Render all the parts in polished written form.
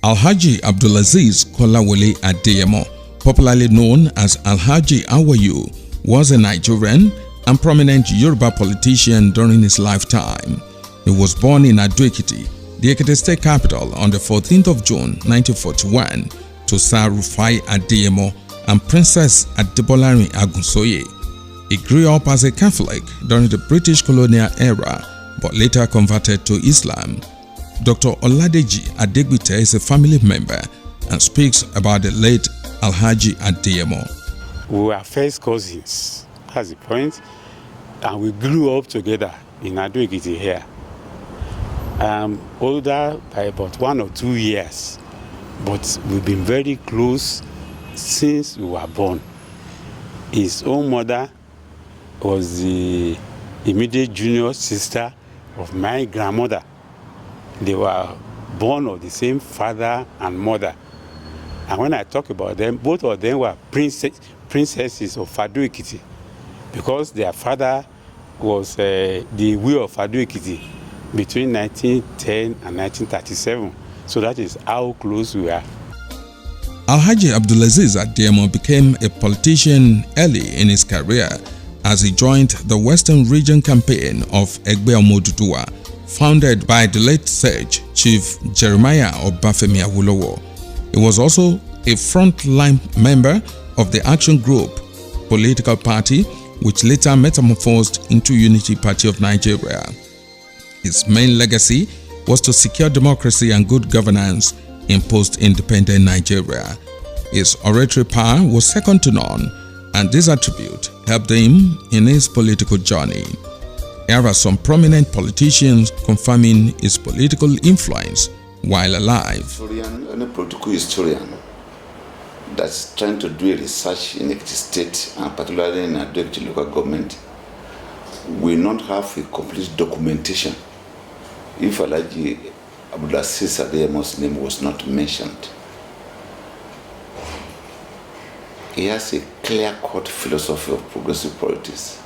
Alhaji Abdul Azeez Kolawole Adeyemo, popularly known as Alhaji Awayu, was a Nigerian and prominent Yoruba politician during his lifetime. He was born in Ado-Ekiti, the Ekiti state capital, on the 14th of June 1941 to Sir Rufai Adeyemo and Princess Adebolarin Agunsoye. He grew up as a Catholic during the British colonial era, but later converted to Islam. Dr. Oladeji Adegbite is a family member and speaks about the late Alhaji Adeyemo. We were first cousins, that's the point, and we grew up together in Ado-Ekiti here. Older by about 1 or 2 years, but we've been very close since we were born. His own mother was the immediate junior sister of my grandmother. They were born of the same father and mother. And when I talk about them, both of them were princesses of Ado-Ekiti, because their father was the Wheel of Ado-Ekiti between 1910 and 1937. So that is how close we are. Alhaji Abdul Azeez Adeyemo became a politician early in his career as he joined the Western Region campaign of Egbe Omoduduwa, founded by the late Sage Chief Jeremiah Obafemi Awolowo. He was also a front-line member of the Action Group political party, which later metamorphosed into Unity Party of Nigeria. His main legacy was to secure democracy and good governance in post-independent Nigeria. His oratory power was second to none, and this attribute helped him in his political journey. There are some prominent politicians confirming his political influence while alive. A political historian that's trying to do a research in Ekiti State, and particularly in Ado-Ekiti local government, will not have a complete documentation if Alhaji Abdul Azeez Adeyemo's name was not mentioned. He has a clear-cut philosophy of progressive politics,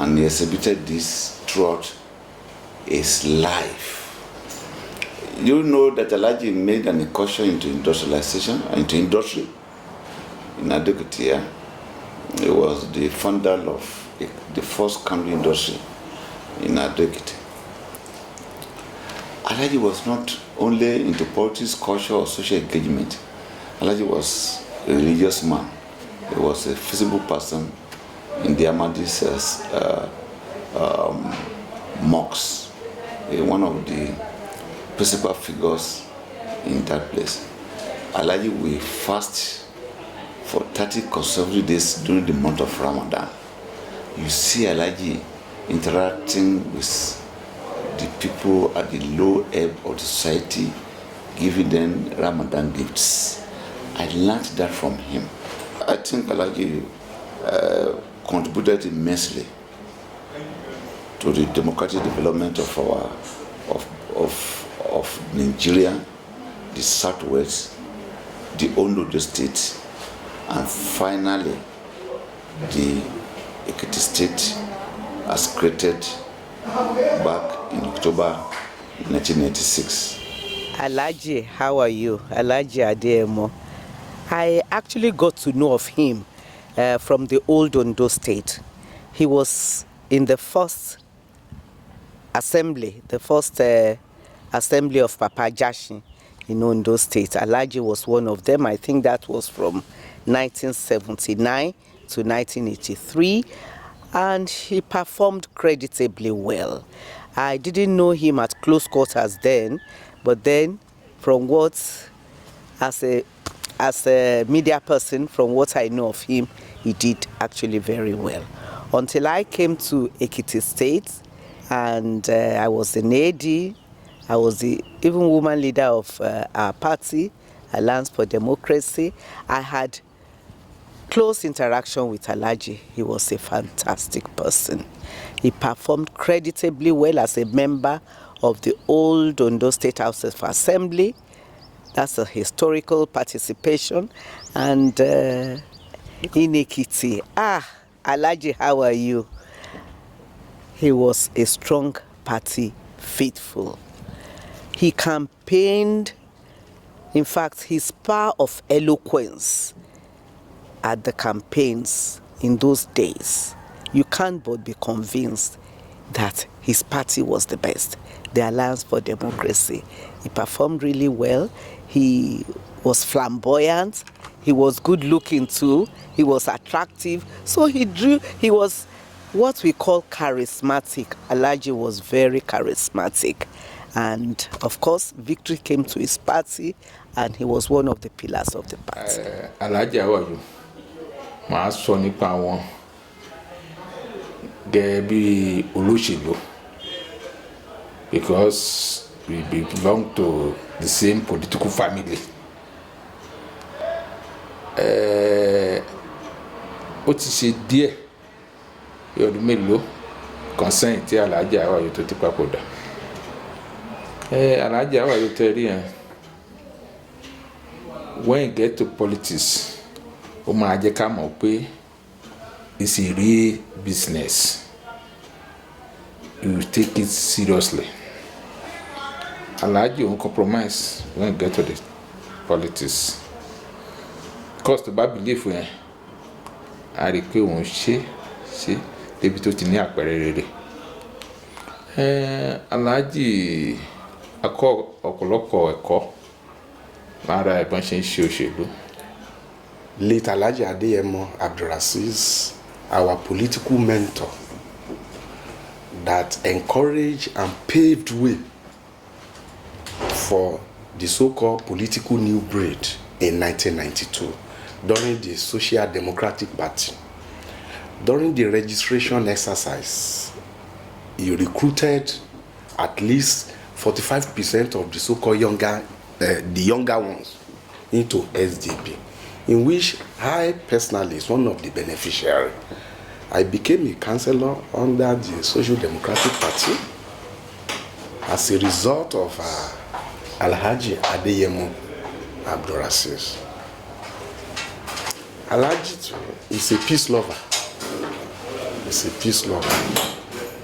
and he exhibited this throughout his life. You know that Alhaji made an incursion into industrialization, into industry in Ado-Ekiti. He was the founder of the first candy industry in Ado-Ekiti. Alhaji was not only into politics, culture, or social engagement. Alhaji was a religious man. He was a visible person in the Ahmadis mosques, one of the principal figures in that place. Alhaji will fast for 30 consecutive days during the month of Ramadan. You see Alhaji interacting with the people at the low ebb of the society, giving them Ramadan gifts. I learned that from him. I think Alhaji contributed immensely to the democratic development of our of Nigeria, the Southwest, the Ondo State, and finally the Ekiti State, as created back in October 1996. Alhaji, how are you? Alhaji Adeyemo. I actually got to know of him from the old Ondo State. He was in the first assembly, assembly of Papa Jashin in Ondo State. Alhaji was one of them. I think that was from 1979 to 1983, and he performed creditably well. I didn't know him at close quarters then, but then from what, as a media person, from what I know of him, he did actually very well. Until I came to Ekiti State, and I was an AD. I was the even woman leader of our party, Alliance for Democracy. I had close interaction with Alhaji. He was a fantastic person. He performed creditably well as a member of the old Ondo State House of Assembly. That's a historical participation. And in Ekiti, Alhaji, how are you? He was a strong party faithful. He campaigned In fact, his power of eloquence at the campaigns in those days, you can't but be convinced that his party was the best, the Alliance for Democracy. He performed really well. He was flamboyant. He was good looking too. He was attractive. So he was what we call charismatic. Alhaji was very charismatic. And of course, victory came to his party, and he was one of the pillars of the party. Alhaji, how are you? Màá sọ nípa wọn gẹ́gẹ́ bí olóṣèlú, because we belong to the same political family. Ó ti ṣe díẹ̀ ọdún mélòó kan sẹ́yìn tí Alhaji Awayo tó ti papòdà. Alhaji Awayo tẹ́rí yẹn, when you get to politics, ó máa jẹ́ ká mọ̀ pé it's a real business. You take it seriously. Alhaji won't compromise when you get to the politics. Because tó bá believe yẹn, a rí pé òun ṣe débi tó ti ní àpẹẹrẹ rere. Alhaji akọ ọ̀pọ̀lọpọ̀ ẹ̀kọ́ lára ẹ̀bọn ṣe ń ṣe òṣèlú. Late Alhaji Adeyemo Abdul Azeez, our political mentor, that encouraged and paved way for the so-called political new breed in 1992 during the Social Democratic Party. During the registration exercise, he recruited at least 45% of the so-called younger ones into SDP, in which I personally is one of the beneficiaries. I became a councillor under the Social Democratic Party as a result of Alhaji Adeyemo Abdul Azeez. Alhaji is a peace lover. He's a peace lover.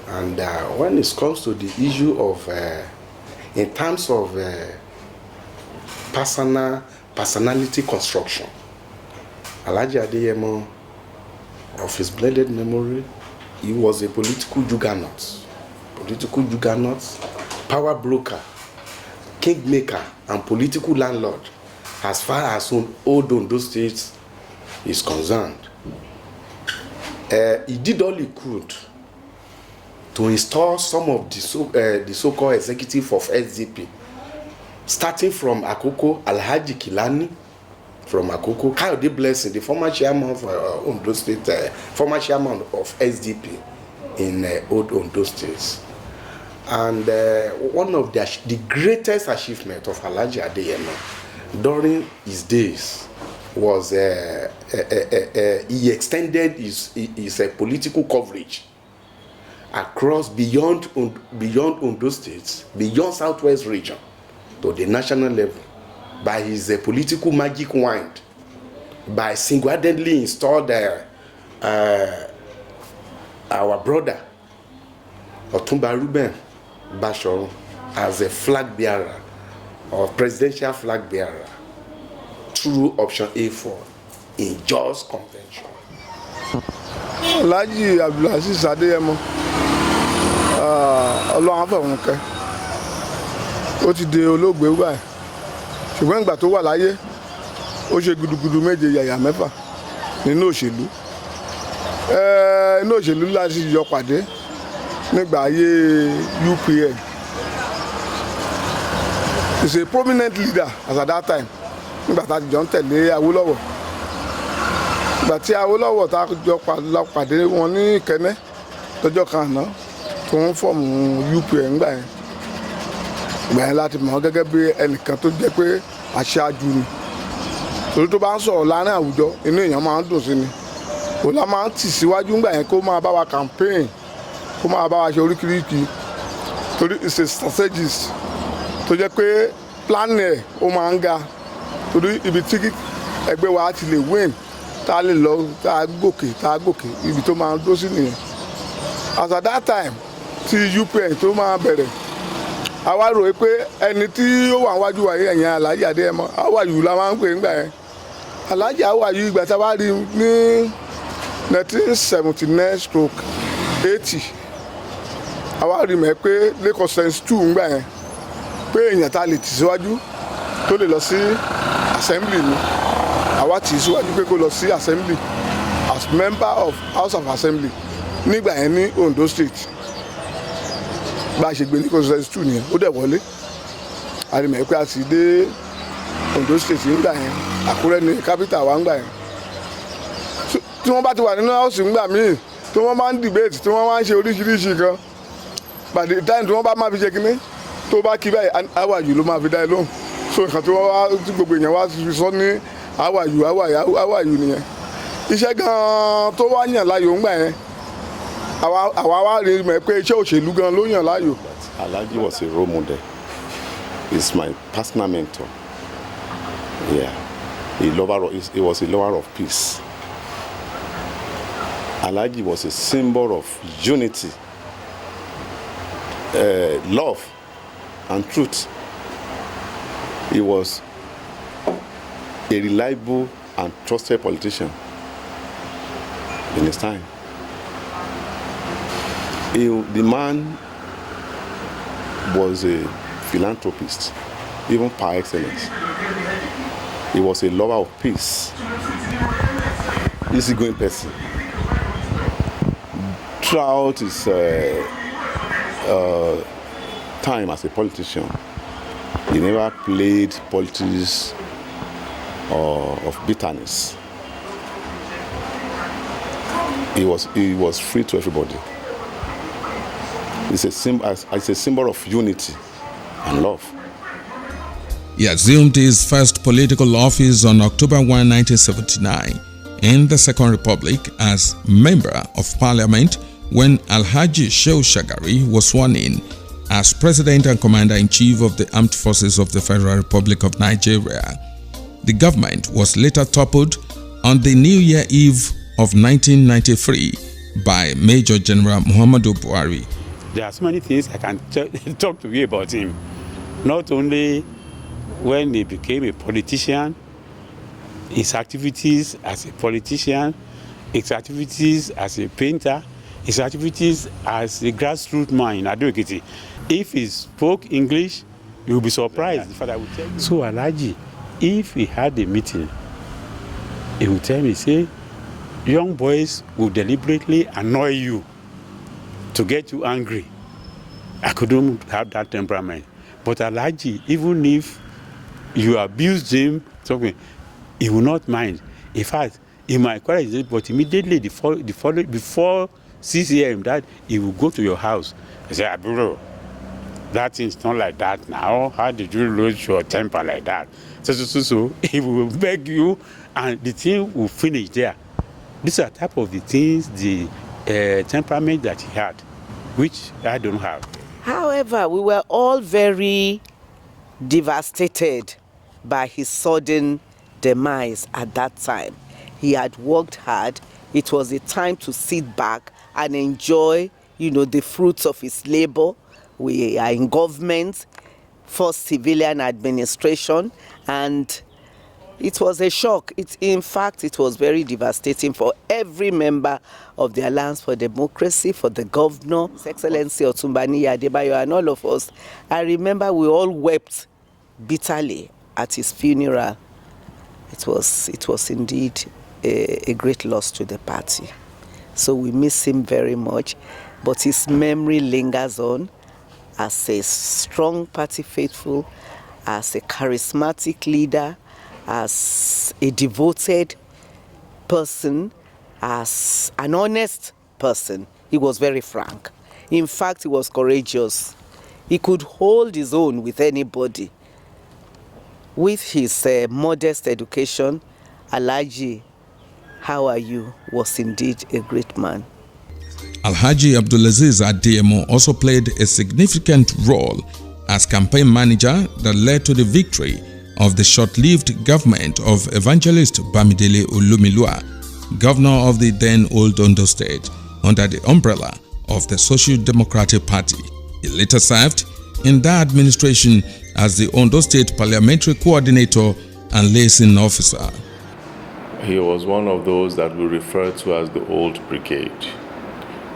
And when it comes to the issue of, in terms of personality construction, Alhaji Adeyemo, of his blended memory, he was a political juggernaut, power broker, kingmaker, and political landlord, as far as old Ondo State is concerned. He did all he could to install some of the so-called executive of SDP, starting from Akoko, Alhaji Kilani, from Akoko, Kayode Blessing, the former chairman of Ondo State, former chairman of SDP in Old Ondo State. And one of the greatest achievement of Alhaji Adeyemo during his days was he extended his political coverage across beyond Ondo State, beyond Southwest region, to the national level, by his political magic wand, by single-handedly installed our brother Otumba Ruben Basharu as a flag bearer, or presidential flag bearer, through option A4 in Jos Convention. Alhaji Abdul Azeez Adeyemo, Ọlọ́run afẹ́wọ̀n kẹ́, ó ti di olóògbé báyìí, ṣùgbọ́n ìgbà tó wà láyé ó ṣe gudugudu méje yàyà mẹ́fà nínú òṣèlú. Inú òṣèlú láti yọ pàdé nígbà ayé UPN. He's a prominent leader as at that time. Nígbà tá a jọ ń tẹ̀lé Awólọ́wọ̀, ìgbà tí Awólọ́wọ̀ tá a jọ pàdé wọn ní Ìkẹ́nẹ́ lọ́jọ́ kan àná tó ń fọ́ọ̀mù UPN ńgbà yẹn. Ìgbà yẹn láti mọ̀ gẹ́gẹ́ bí ẹnìkan tó jẹ́ pé aṣáájú ni. Torí tó bá ń sọ̀rọ̀ láàrin àwùjọ, inú èèyàn máa ń dùn sí ni. Òun la máa ń tì síwájú ńgbà yẹn kó máa bá wa campaign, kó máa bá wa ṣe oríkìríkì. Torí it's a strategist tó jẹ́ pé plan ẹ̀ ó máa ń ga. Torí ibi tí ẹgbẹ́ wa ti lè win, tá a lè lọ, tá a gòkè, ibi tó máa ń dó sí nìyẹn. As at that time tí UPN tó máa bẹ̀rẹ̀, a wá rò pé ẹni tí ó wà níwájú wa yẹn Alhaji Adeyemo Awàyù la máa ń pè nígbà yẹn Alhaji Awàyù ìgbà tá a wá rí ní 1979/80 a wá rí mẹ́ pé Lagos Sense 2 nígbà yẹn pé èèyàn tá a lè tì síwájú tó lè lọ sí assembly ni àwa tì síwájú pé kó lọ sí assembly as member of House of Assembly nígbà yẹn ní Ondo State bá a ṣe gbé ní Lagos 2 nìyẹn ó dẹ̀ wọlé a rí mẹ́ pé a sì dé Ondo State nígbà yẹn Àkúrẹ́ ní capital wa nígbà yẹn tí wọ́n bá ti wà nínú house nígbà míì tí wọ́n máa ń debate tí wọ́n máa ń ṣe oríṣiríṣi kan by the time tí wọ́n bá máa fi ṣe kínní tó bá kí báyìí Awàyù ló máa fi dá ẹ lóhùn so nǹkan tí wọ́n wá tí gbogbo èèyàn wá fi sọ ní Awàyù nìyẹn iṣẹ́ gan-an tó wá yàn láàyò ńgbà yẹn àwa wá rí mọ̀ pé iṣẹ́ òṣèlú gan ló yàn láàyò. Alhaji was a role model. He's my personal mentor. Yeah, he was a lover of peace. Alhaji was a symbol of unity, love, and truth. He was a reliable and trusted politician in his time. The man was a philanthropist, even par excellence. He was a lover of peace, easygoing person. Throughout his time as a politician, he never played politics of bitterness. He was free to everybody. It's a symbol of unity and love. He assumed his first political office on October 1, 1979 in the Second Republic as Member of Parliament when Alhaji Shehu Shagari was sworn in as President and Commander-in-Chief of the Armed Forces of the Federal Republic of Nigeria. The government was later toppled on the New Year Eve of 1993 by Major General Muhammadu Buhari. There are so many things I can talk to you about him. Not only when he became a politician, his activities as a politician, his activities as a painter, his activities as a grassroots man in Ado-Ekiti. If he spoke English, you will be surprised. The father would tell you. So Alhaji, if he had a meeting, he would tell me, say, young boys will deliberately annoy you to get you angry. I couldn't have that temperament. But Alhaji, even if you abused him, he will not mind. In fact, he might quarrel, but immediately before 6 a.m. that he will go to your house and say, Aburo, that thing's not like that now. How did you lose your temper like that? So he will beg you, and the thing will finish there. These are type of the things, the temperament that he had, which I don't have. However, we were all very devastated by his sudden demise at that time. He had worked hard. It was a time to sit back and enjoy, the fruits of his labor. We are in government, first civilian administration, and it was a shock. In fact, it was very devastating for every member of the Alliance for Democracy, for the governor, His Excellency Otumbani Adebayo, and all of us. I remember we all wept bitterly at his funeral. It was indeed a great loss to the party. So we miss him very much, but his memory lingers on as a strong party faithful, as a charismatic leader, as a devoted person, as an honest person. He was very frank. In fact, he was courageous. He could hold his own with anybody. With his modest education, Alhaji, how are you, was indeed a great man. Alhaji Abdul Azeez Adeyemo also played a significant role as campaign manager that led to the victory of the short-lived government of Evangelist Bamidele Olumilua, governor of the then Old Ondo State, under the umbrella of the Social Democratic Party. He later served in that administration as the Ondo State Parliamentary Coordinator and Liaison Officer. He was one of those that we refer to as the old brigade,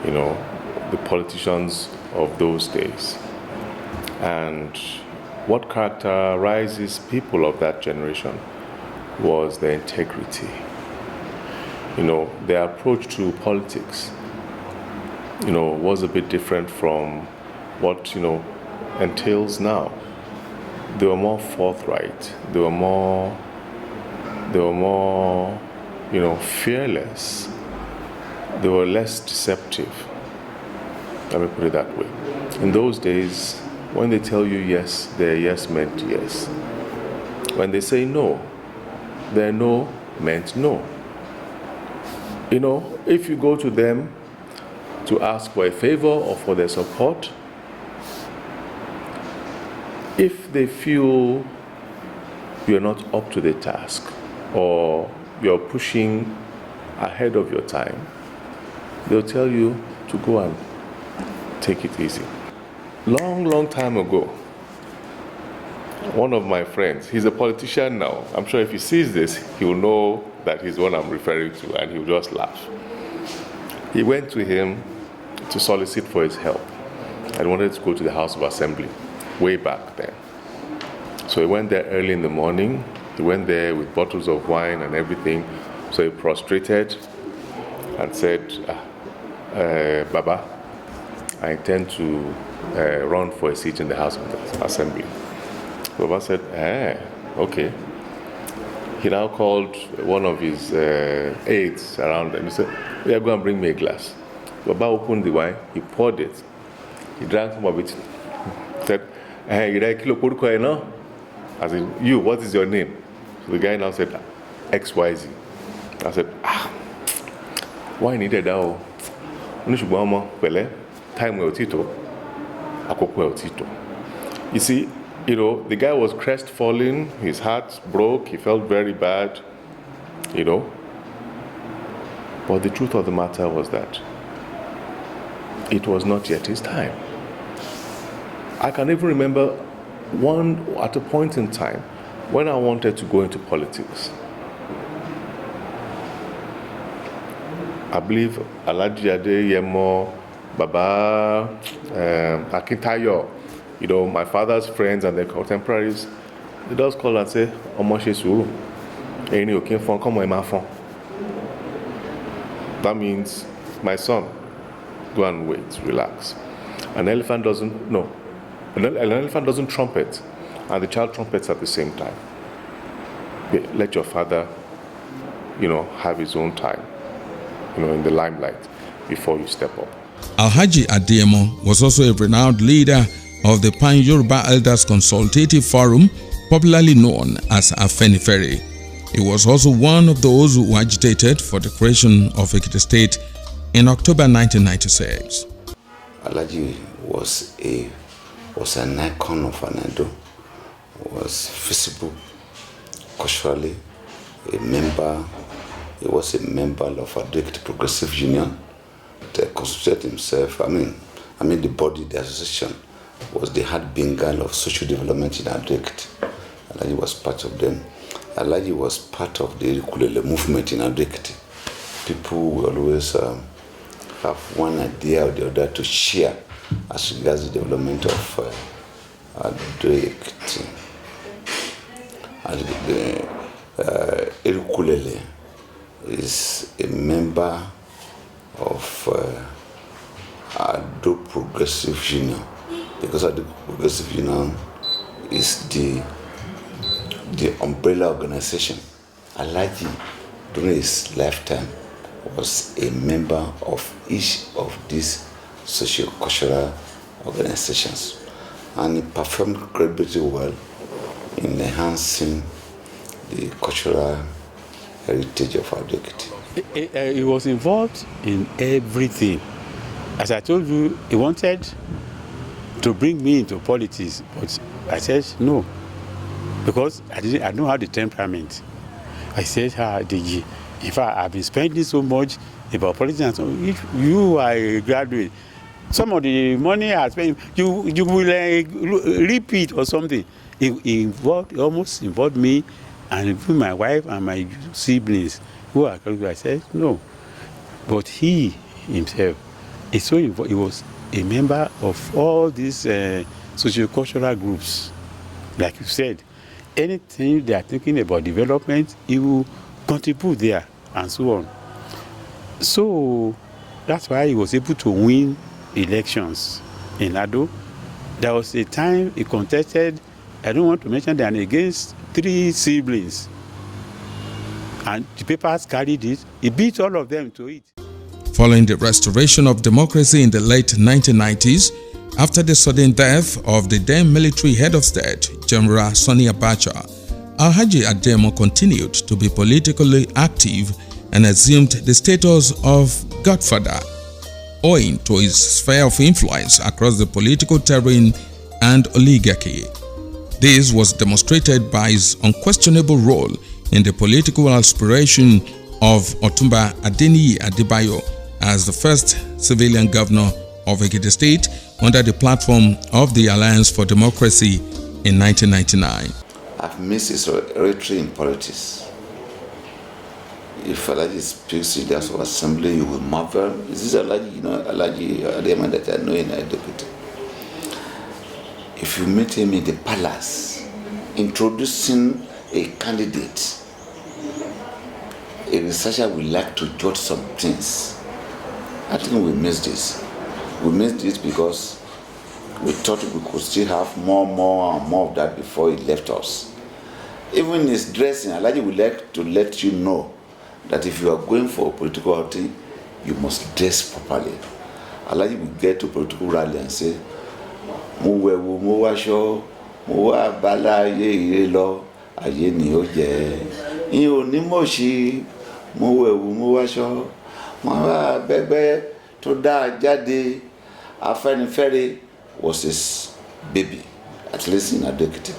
you know, the politicians of those days. And what characterizes people of that generation was their integrity. You know, their approach to politics, you know, was a bit different from what, you know, entails now. They were more forthright. They were more, you know, fearless. They were less deceptive. Let me put it that way. In those days, when they tell you yes, their yes meant yes. When they say no, their no meant no. You know, if you go to them to ask for a favor or for their support, if they feel you're not up to the task or you're pushing ahead of your time, they'll tell you to go and take it easy. Long time ago, one of my friends, he's a politician now. I'm sure if he sees this, he'll know that he's the one I'm referring to, and he'll just laugh. He went to him to solicit for his help and wanted to go to the House of Assembly way back then. So he went there early in the morning. He went there with bottles of wine and everything. So he prostrated and said, Baba, I intend to run for a seat in the House of Assembly. Baba said, okay. He now called one of his aides around and he said, yeah, go and bring me a glass. Baba opened the wine, he poured it. He drank some of it. He said, I said, you, what is your name? So the guy now said, XYZ. I said, why needed that? Time well Tito. You see, you know, the guy was crestfallen, his heart broke, he felt very bad, you know. But the truth of the matter was that it was not yet his time. I can even remember at a point in time when I wanted to go into politics. I believe Alhaji Adeyemo, Baba, Akintayo, you know, my father's friends and their contemporaries, they just call and say, Omoshesu, that means, my son, go and wait, relax. An elephant doesn't trumpet, and the child trumpets at the same time. Let your father, you know, have his own time, you know, in the limelight before you step up. Alhaji Adeyemo was also a renowned leader of the Pan-Yoruba Elders Consultative Forum, popularly known as Afenifere. He was also one of those who agitated for the creation of Ekiti State in October 1996. Alhaji was an icon of Anado, was visible culturally, he was a member of Adrict Progressive Union that constituted himself, I mean the body, the association, was the heart-beating of social development in Adrict. Alhaji was part of them. Alhaji was part of the Ukulele movement in Adrict. People will always have one idea or the other to share as regards the development of Adrict. Ukulele is a member of Ado Progressive Union, because Ado Progressive Union is the umbrella organization. Alhaji, during his lifetime, was a member of each of these socio-cultural organizations, and he performed incredibly well in enhancing the cultural heritage of Adrict. He was involved in everything. As I told you, he wanted to bring me into politics, but I said no, because I don't have the temperament. I said, DG, in fact, I've been spending so much about politics. If you are a graduate, some of the money I spent, you will repeat or something. He almost involved me and my wife and my siblings who are close. I said no, but he himself is so involved. He was a member of all these socio-cultural groups. Like you said, anything they are thinking about development, he will contribute there and so on. So that's why he was able to win elections in Ado. There was a time he contested, I don't want to mention that, against 3 siblings. And the papers carried it. He beat all of them to it. Following the restoration of democracy in the late 1990s, after the sudden death of the then military head of state, General Sani Abacha, Alhaji Adeyemo continued to be politically active and assumed the status of godfather, owing to his sphere of influence across the political terrain and oligarchy. This was demonstrated by his unquestionable role in the political aspiration of Otumba Adeniyi Adebayo as the first civilian governor of Ekiti State under the platform of the Alliance for Democracy in 1999. I've missed his oratory in politics. If Alhaji speaks in the House of Assembly, you will marvel. Is this Alhaji, Alhaji Adeyemo that I know in Adekuti? If you meet him in the palace, introducing a candidate, a researcher will like to judge some things. I think we missed this. We missed this because we thought we could still have more of that before he left us. Even his dressing, Alhaji would like to let you know that if you are going for a political outing, you must dress properly. Alhaji will get to a political rally and say, mo wewu mo waṣọ mo wa bala ayé ire lọ ayé ni ó jẹ ìyẹn ò ní mọ̀ sí mo wewu mo waṣọ mo wa bẹ́gbẹ́ tó dá jáde. Afẹ́nifẹ́re was his baby, at least in Adekiti.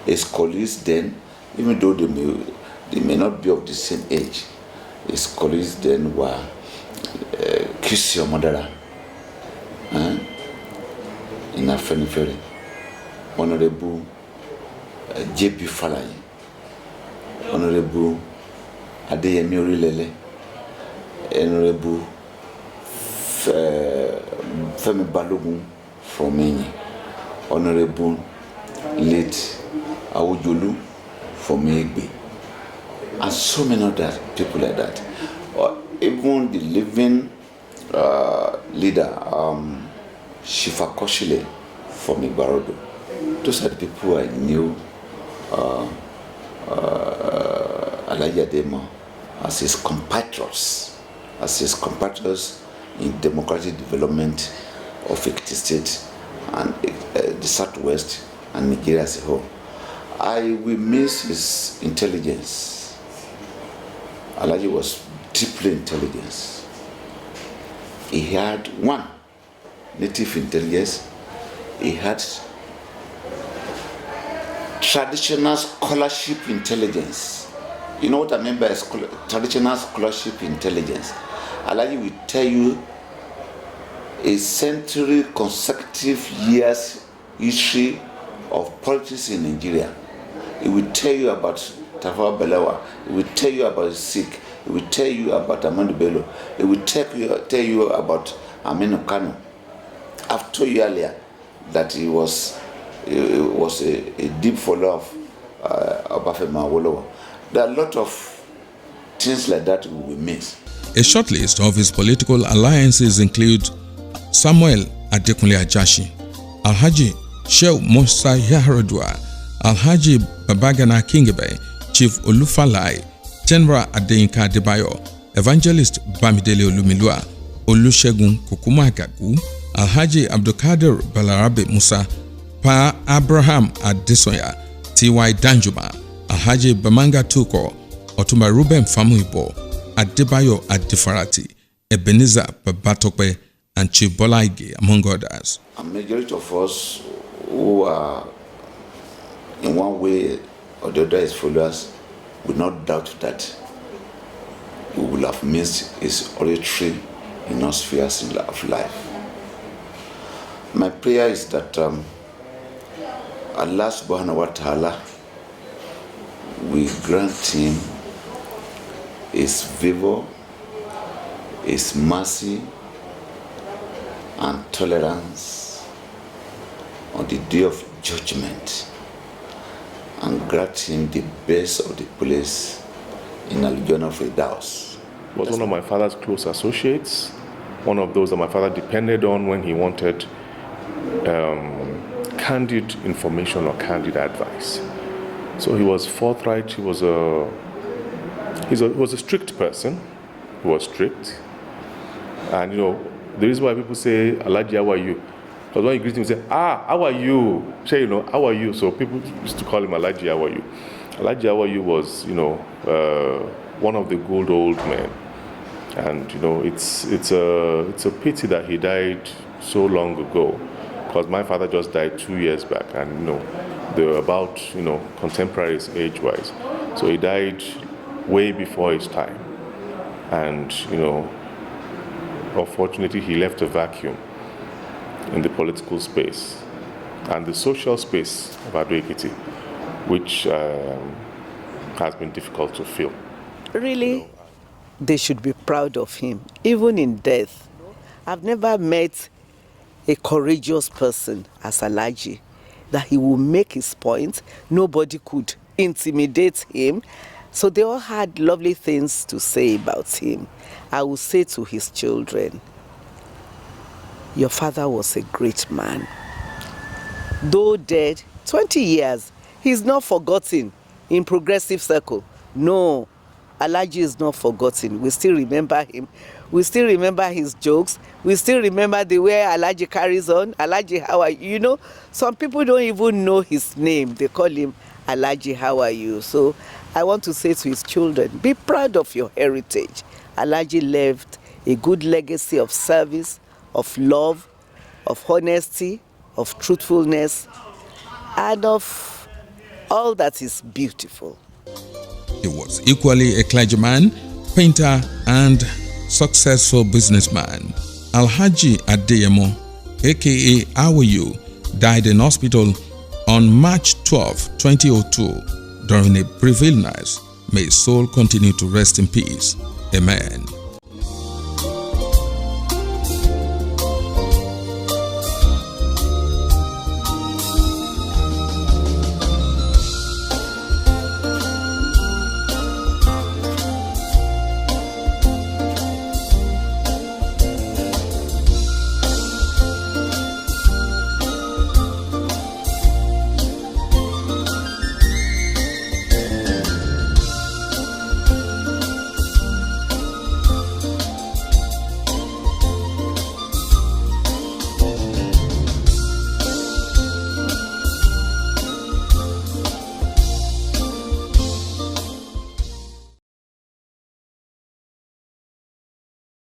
His colleagues then, even though they may not be of the same age, his colleagues then were Kisi Omadara in Afẹ́nifẹ́re, Honorable J.P. Falaye, Honorable Adeyemi Orilele, Honorable Femi Balogun from Enyi, Honorable late Awojolu from Egbe, and so many other people like that. Even the living leader, Shifa Koshile from Igbarodo. Those are the people I knew Alhaji Adeyemo as his compatriots in democratic development of Ekiti State and the Southwest and Nigeria as a whole. I will miss his intelligence. Alhaji was deeply intelligent. He had one, native intelligence. He had traditional scholarship intelligence. You know what I mean by traditional scholarship intelligence? Alhaji will tell you a century consecutive years history of politics in Nigeria. It will tell you about Tafawa Balewa. It will tell you about Sikh. It will tell you about Ahmadu Bello. It will tell you about Aminu Kano. I've told you earlier that he was a deep follower of Obafemi Awolowo. There are a lot of things like that we will miss. A short list of his political alliances include Samuel Adekunle Ajashi, Alhaji Shehu Musa Yaharadua, Alhaji Babagana Kingebe, Chief Olufalai, General Adeyinka Adebayo, Evangelist Bamidele Olumilua, Olusegun Kukumagagu, Alhaji Abdulkadir Balarabe Musa, Pa Abraham Adesoya, T.Y. Danjuma, Alhaji Bamanga Tuko, Otumba Ruben Famuibo, Adebayo Adefarati, Ebenezer Babatokwe, and Chief Bolaige, among others. A majority of us who are in one way or the other his followers will not doubt that we will have missed his oratory in all spheres of life. My prayer is that Allah subhanahu wa ta'ala will grant him his favor, his mercy, and tolerance on the day of judgment, and grant him the best of the place in Al-Jannah Firdaus. He was one of my father's close associates, one of those that my father depended on when he wanted candid information or candid advice. So he was forthright. He was a strict person. He was strict, and the reason why people say, "Alhaji, how are you?" Because when you greet him, you say, "How are you?" Say, "How are you?" So people used to call him Alhaji, how are you? Alhaji, how are you was, one of the good old men. And, it's a pity that he died so long ago, because my father just died 2 years back, and, they were about, contemporaries age-wise. So he died way before his time. And, unfortunately, he left a vacuum in the political space and the social space of Ado-Ekiti, which has been difficult to fill. Really, they should be proud of him, even in death. I've never met a courageous person as Alhaji, that he will make his point. Nobody could intimidate him. So they all had lovely things to say about him. I will say to his children, your father was a great man. Though dead 20 years, he's not forgotten in progressive circle. No, Alhaji is not forgotten. We still remember him. We still remember his jokes. We still remember the way Alhaji carries on. Alhaji, how are you? Some people don't even know his name. They call him Alhaji, how are you? So I want to say to his children, be proud of your heritage. Alhaji left a good legacy of service, of love, of honesty, of truthfulness, and of all that is beautiful. He was equally a clergyman, painter, and successful businessman. Alhaji Adeyemo, aka Awayu, died in hospital on March 12, 2002 during a brief illness. May his soul continue to rest in peace. Amen.